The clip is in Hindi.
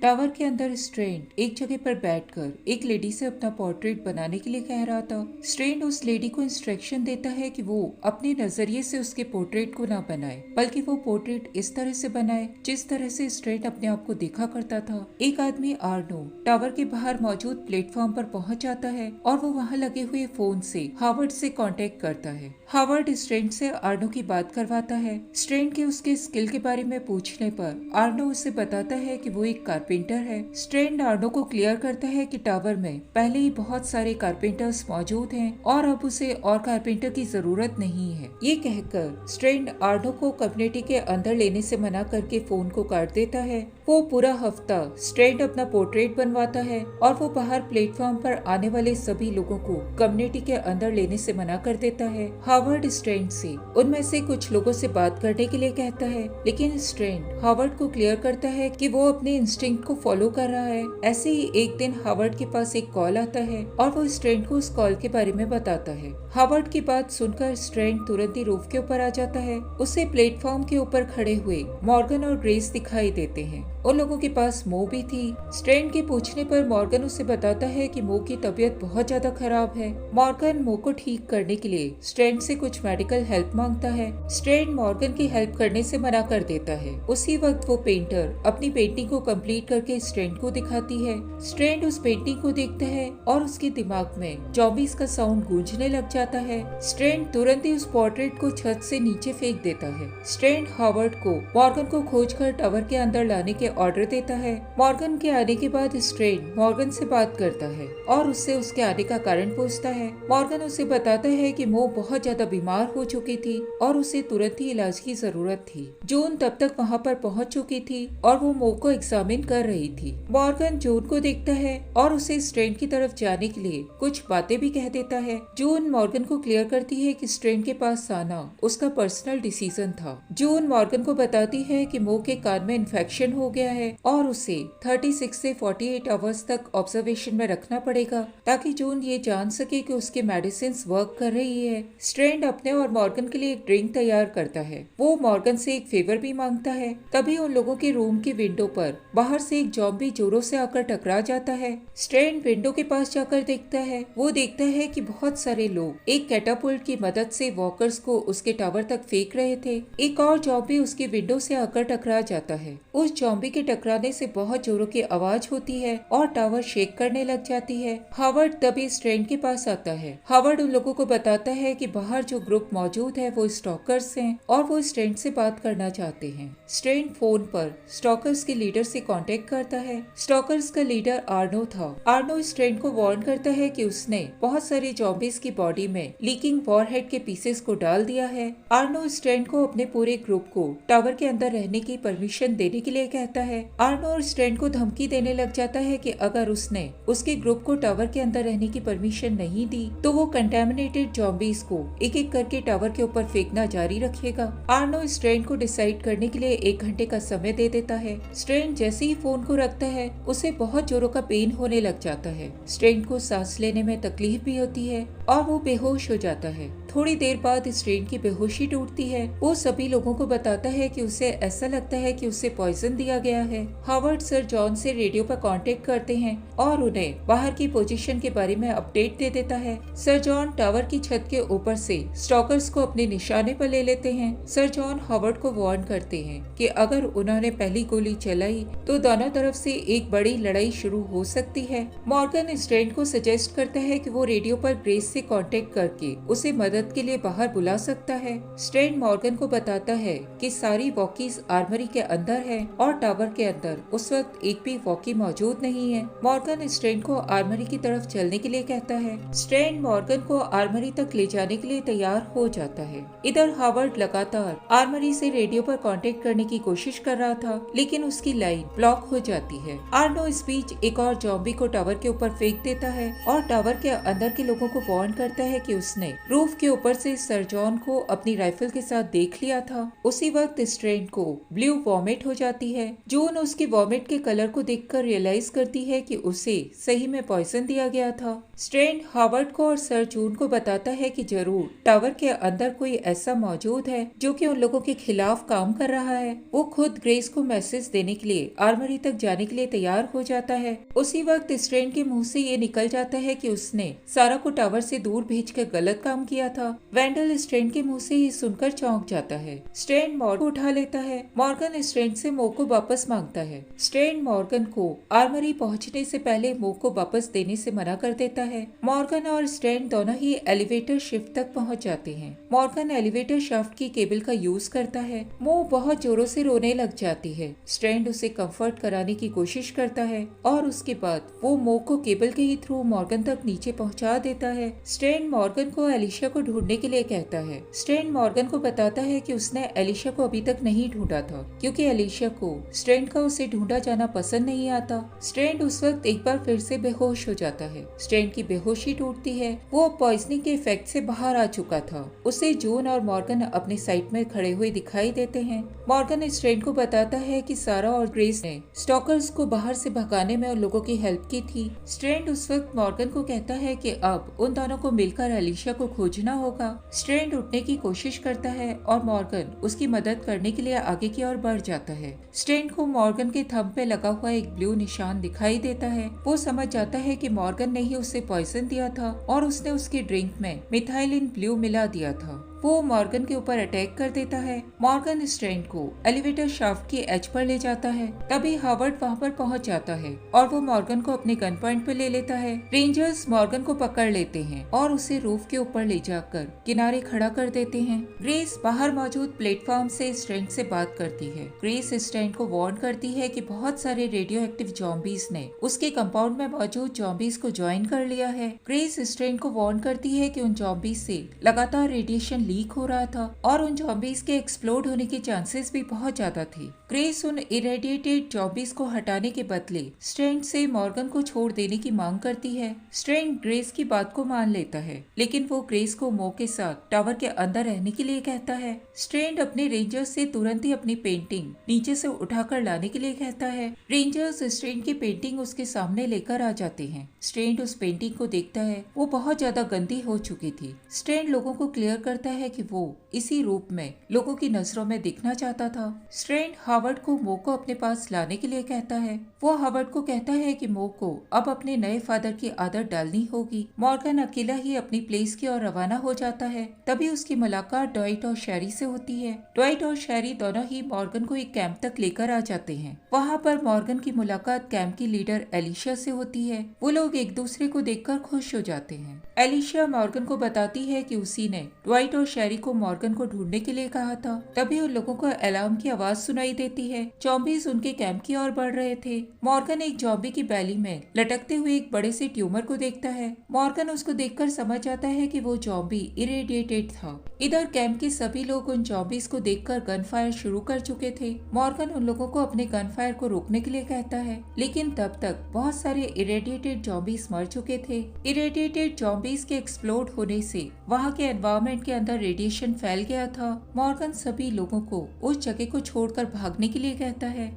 टावर के अंदर स्ट्रेंड एक जगह पर बैठकर एक लेडी से अपना पोर्ट्रेट बनाने के लिए कह रहा था। स्ट्रेंड उस लेडी को इंस्ट्रक्शन देता है कि वो अपने नजरिए से उसके पोर्ट्रेट को ना बनाए, बल्कि वो पोर्ट्रेट इस तरह से बनाए जिस तरह से स्ट्रेंड अपने आप को देखा करता था। एक आदमी आर्नो टावर के बाहर मौजूद प्लेटफॉर्म पर पहुंच जाता है और वो वहाँ लगे हुए फोन से हावर्ड से कांटेक्ट करता है। हावर्ड स्ट्रेंड से आर्नो की बात करवाता है। स्ट्रेंड के उसके स्किल के बारे में पूछने पर आर्नो उसे बताता है कि वो एक कारपेंटर है। स्ट्रेंड आर्नो को क्लियर करता है कि टावर में पहले ही बहुत सारे कारपेंटर्स मौजूद हैं और अब उसे और कारपेंटर की जरूरत नहीं है। ये कहकर स्ट्रेंड आर्नो को कम्युनिटी के अंदर लेने से मना करके फोन को काट देता है। वो पूरा हफ्ता स्ट्रेंड अपना पोर्ट्रेट बनवाता है और वो बाहर प्लेटफॉर्म पर आने वाले सभी लोगों को कम्युनिटी के अंदर लेने से मना कर देता है। हावर्ड स्ट्रेंड से उनमें से कुछ लोगों से बात करने के लिए कहता है, लेकिन स्ट्रेंड हावर्ड को क्लियर करता है कि वो अपने इंस्टिंक्ट को फॉलो कर रहा है। ऐसे ही एक दिन हावर्ड के पास एक कॉल आता है और वो स्ट्रेंड को उस कॉल के बारे में बताता है। हावर्ड की बात सुनकर स्ट्रेंड तुरंत ही रूफ के ऊपर आ जाता है। उसे प्लेटफॉर्म के ऊपर खड़े हुए मॉर्गन और ग्रेस दिखाई देते हैं। उन लोगों के पास मो भी थी। स्ट्रेंड के पूछने पर मॉर्गन उसे बताता है कि मो की तबीयत बहुत ज्यादा खराब है। मॉर्गन मो को ठीक करने के लिए स्ट्रेंड से कुछ मेडिकल हेल्प मांगता है। स्ट्रेंड मॉर्गन की हेल्प करने से मना कर देता है। उसी वक्त वो पेंटर अपनी पेंटिंग को कंप्लीट करके स्ट्रेंड को दिखाती है। स्ट्रेंड उस पेंटिंग को देखता है और उसके दिमाग में जॉम्बीज का साउंड गूंजने लग जाता है। स्ट्रेंड तुरंत ही उस पोर्ट्रेट को छत से नीचे फेंक देता है। स्ट्रेंड हावर्ड को मॉर्गन को खोजकर टावर के अंदर लाने के ऑर्डर देता है। मॉर्गन के आने के बाद स्ट्रेंड मॉर्गन से बात करता है और उससे उसके आने का कारण पूछता है। मॉर्गन उसे बताता है कि मो बहुत ज्यादा बीमार हो चुकी थी और उसे तुरंत ही इलाज की जरूरत थी। जून तब तक वहाँ पर पहुँच चुकी थी और वो मो को एग्जामिन कर रही थी। मॉर्गन जून को देखता है और उसे स्ट्रेंड की तरफ जाने के लिए कुछ बातें भी कह देता है। जून मॉर्गन को क्लियर करती है कि स्ट्रेंड के पास आना उसका पर्सनल डिसीजन था। जून मॉर्गन को बताती है कि मो के कान में इन्फेक्शन हो गया है और उसे 36 से 48 आवर्स तक ऑब्जर्वेशन में रखना पड़ेगा ताकि जून ये जान सके कि उसके मेडिसिन वर्क कर रही है। स्ट्रेंड अपने और मॉर्गन के लिए एक ड्रिंक तैयार करता है। वो मॉर्गन से एक फेवर भी मांगता है। तभी उन लोगों के रूम की विंडो पर बाहर से एक जॉम्बी जोरों से आकर टकरा जाता है। स्ट्रेंड विंडो के पास जाकर देखता है। वो देखता है कि बहुत सारे लोग एक कैटापुल्ट की मदद से वॉकर्स को उसके टावर तक फेंक रहे थे। एक और जॉम्बी उसकी विंडो से आकर टकरा जाता है। उस जॉम्बी के टकराने से बहुत जोरों की आवाज होती है और टावर शेक करने लग जाती है। हावर्ड तभी स्ट्रेंड के पास आता है। हावर्ड उन लोगों को बताता है कि बाहर जो ग्रुप मौजूद है वो स्टॉकर्स हैं और वो स्ट्रेंड से बात करना चाहते हैं। स्ट्रेंड फोन पर स्टॉकर्स के लीडर से कांटेक्ट करता है। स्टॉकर्स का लीडर आर्नो था। आर्नो स्ट्रेंड को वार्न करता है कि उसने बहुत सारे जॉम्बीज की बॉडी में लीकिंग वॉरहेड के पीसेस को डाल दिया है। आर्नो स्ट्रेंड को अपने पूरे ग्रुप को टावर के अंदर रहने की परमिशन देने के लिए कहता है। आर्नो और स्ट्रेंड को धमकी देने लग जाता है कि अगर उसने उसके ग्रुप को टावर के अंदर रहने की परमिशन नहीं दी तो वो कंटेमिनेटेड जॉम्बीज को एक एक करके टावर के ऊपर फेंकना जारी रखेगा। आर्नो स्ट्रेंड को डिसाइड करने के लिए 1 घंटे का समय दे देता है। स्ट्रेंड जैसे ही फोन को रखता है उसे बहुत जोरों का पेन होने लग जाता है। स्ट्रेंड को सांस लेने में तकलीफ भी होती है और वो बेहोश हो जाता है। थोड़ी देर बाद स्ट्रेंड की बेहोशी टूटती है। वो सभी लोगों को बताता है कि उसे ऐसा लगता है कि उसे पॉइजन दिया गया है। हावर्ड सर जॉन से रेडियो पर कांटेक्ट करते हैं और उन्हें बाहर की पोजीशन के बारे में अपडेट दे देता है। सर जॉन टावर की छत के ऊपर से स्टॉकर्स को अपने निशाने पर ले लेते हैं। सर जॉन हावर्ड को वार्न करते हैं कि अगर उन्होंने पहली गोली चलाई तो दोनों तरफ से एक बड़ी लड़ाई शुरू हो सकती है। मॉर्गन स्ट्रेंड को सजेस्ट करता है कि वो रेडियो पर ग्रेस से कांटेक्ट करके उसे मदद के लिए बाहर बुला सकता है। स्ट्रेंड मॉर्गन को बताता है कि सारी वॉकीज आर्मरी के अंदर है और टावर के अंदर उस वक्त एक भी वॉकी मौजूद नहीं है। मॉर्गन स्ट्रेंड को आर्मरी की तरफ चलने के लिए कहता है। स्ट्रेंड मॉर्गन को आर्मरी तक ले जाने के लिए तैयार हो जाता है। इधर हावर्ड लगातार आर्मरी से रेडियो पर कांटेक्ट करने की कोशिश कर रहा था, लेकिन उसकी लाइन ब्लॉक हो जाती है। आर्नो इस बीच एक और जॉम्बी को टावर के ऊपर फेंक देता है और टावर के अंदर के लोगों को वार्न करता है कि उसने रूफ के ऊपर से सर जॉन को अपनी राइफल के साथ देख लिया था। उसी वक्त स्ट्रेंड को ब्लू वॉमिट हो जाती है। जून उसकी वॉमिट के कलर को देखकर रियलाइज करती है कि उसे सही में पॉइजन दिया गया था। स्ट्रेंड हावर्ड को और सर जून को बताता है कि जरूर टावर के अंदर कोई ऐसा मौजूद है जो कि उन लोगों के खिलाफ काम कर रहा है। वो खुद ग्रेस को मैसेज देने के लिए आर्मरी तक जाने के लिए तैयार हो जाता है। उसी वक्त स्ट्रेंड के मुंह से ये निकल जाता है कि उसने सारा को टावर से दूर भेजकर गलत काम किया था। वेंडल स्ट्रेंड के मुंह से ये सुनकर चौंक जाता है। स्ट्रेंड मॉर्गन को उठा लेता है। मॉर्गन स्ट्रेंड से मो को वापस मांगता है। स्ट्रेंड मॉर्गन को आर्मरी पहुंचने से पहले मो को वापस देने से मना कर देता है। मॉर्गन और स्ट्रेंड दोनों ही एलिवेटर शिफ्ट तक पहुंच जाते हैं। मॉर्गन एलिवेटर शाफ्ट की केबल का यूज करता है। मो बहुत जोरों से रोने लग जाती है। स्ट्रेंड उसे कंफर्ट कराने की कोशिश करता है और उसके बाद वो मो को केबल के ही थ्रू मॉर्गन तक नीचे पहुंचा देता है। स्ट्रेंड मॉर्गन को एलिशा को ढूंढने के लिए कहता है। स्ट्रेंड मॉर्गन को बताता है कि उसने एलिशा को अभी तक नहीं ढूंढा था क्योंकि एलिशा को स्ट्रेंड का उसे ढूंढा जाना पसंद नहीं आता। स्ट्रेंड उस वक्त एक बार फिर से बेहोश हो जाता है। स्ट्रेंड की बेहोशी टूटती है। वो पॉइजनिंग के इफेक्ट से बाहर आ चुका था। उसे जून और मॉर्गन अपने साइड में खड़े हुए दिखाई देते हैं। मॉर्गन स्ट्रेंड को बताता है कि सारा और ग्रेस ने स्टॉकर्स को बाहर से भगाने में उन लोगों की हेल्प की थी। स्ट्रेंड उस वक्त मॉर्गन को कहता है कि अब उन दोनों को मिलकर एलिशा को खोजना होगा। स्ट्रेंड उठने की कोशिश करता है और मॉर्गन उसकी मदद करने के लिए आगे की ओर बढ़ जाता है। स्ट्रेंड को मॉर्गन के थंब पे लगा हुआ एक ब्लू निशान दिखाई देता है। वो समझ जाता है कि मॉर्गन ने ही उसे पॉइजन दिया था और उसने उसके ड्रिंक में मिथाइलिन ब्लू मिला दिया था। वो मॉर्गन के ऊपर अटैक कर देता है। मॉर्गन स्ट्रेंड को एलिवेटर शाफ्ट की एज पर ले जाता है। तभी हावर्ड वहाँ पर पहुँच जाता है और वो मॉर्गन को अपने गन पॉइंट पे ले लेता है। रेंजर्स मॉर्गन को पकड़ लेते हैं और उसे रूफ के ऊपर ले जाकर किनारे खड़ा कर देते हैं। ग्रेस बाहर मौजूद प्लेटफॉर्म से स्ट्रेंड से बात करती है। ग्रेस स्ट्रेंड को वार्न करती है कि बहुत सारे रेडियो एक्टिव जॉम्बीज ने उसके कंपाउंड में मौजूद जॉम्बीज को ज्वाइन कर लिया है। ग्रेस स्ट्रेंड को वार्न करती है कि उन जॉम्बीज से लगातार रेडिएशन लीक हो रहा था और उन जॉम्बीज के एक्सप्लोड होने के चांसेस भी बहुत ज्यादा थे। ग्रेस उन इरेडिएटेड जॉम्बीज को हटाने के बदले स्ट्रेंड से मॉर्गन को छोड़ देने की मांग करती है। स्ट्रेंड ग्रेस की बात को मान लेता है, लेकिन वो ग्रेस को मो के साथ टावर के अंदर रहने के लिए कहता है। स्ट्रेंड अपने रेंजर्स से तुरंत ही अपनी पेंटिंग नीचे से उठाकर लाने के लिए कहता है। रेंजर्स स्ट्रेंड की पेंटिंग उसके सामने लेकर आ जाते हैं। स्ट्रेंड उस पेंटिंग को देखता है। वो बहुत ज्यादा गंदी हो चुकी थी। स्ट्रेंड लोगों को क्लियर करता है कि वो इसी रूप में लोगों की नजरों में दिखना चाहता था। स्ट्रेंड हावर्ड को मो को अपने पास लाने के लिए कहता है। वो हावर्ड को कहता है कि मो को अब अपने नए फादर की आदत डालनी होगी। मॉर्गन अकेला ही अपनी प्लेस की ओर रवाना हो जाता है। तभी उसकी मुलाकात ड्वाइट और शैरी से होती है। ड्वाइट और शैरी दोनों ही मॉर्गन को एक कैंप तक लेकर आ जाते हैं। वहाँ पर मॉर्गन की मुलाकात कैंप की लीडर एलिशा से होती है। वो लोग एक दूसरे को देखकर खुश हो जाते हैं। एलिशा मॉर्गन को बताती है कि उसी ने ड्वाइट और शैरी को मॉर्गन को ढूंढने के लिए कहा था। तभी उन लोगों को अलार्म की आवाज सुनाई देती है। जॉम्बीज उनके कैंप की ओर बढ़ रहे थे। मॉर्गन एक जॉम्बी की बैली में लटकते हुए एक बड़े से ट्यूमर को देखता है। मॉर्गन उसको देखकर समझ जाता है कि वो जॉम्बी इरेडिएटेड था। इधर कैंप के सभी लोग उन जॉम्बीज को देखकर गन फायर शुरू कर चुके थे। मॉर्गन उन लोगों को अपने गन फायर को रोकने के लिए कहता है, लेकिन तब तक बहुत सारे इरेडिएटेड जॉम्बीज मर चुके थे। इरेडिएटेड जॉम्बीज के एक्सप्लोड होने से वहाँ के एनवायरमेंट के अंदर रेडिएशन फैल गया था। मॉर्गन सभी लोगों को उस जगह को छोड़कर भागने के लिए कहता है।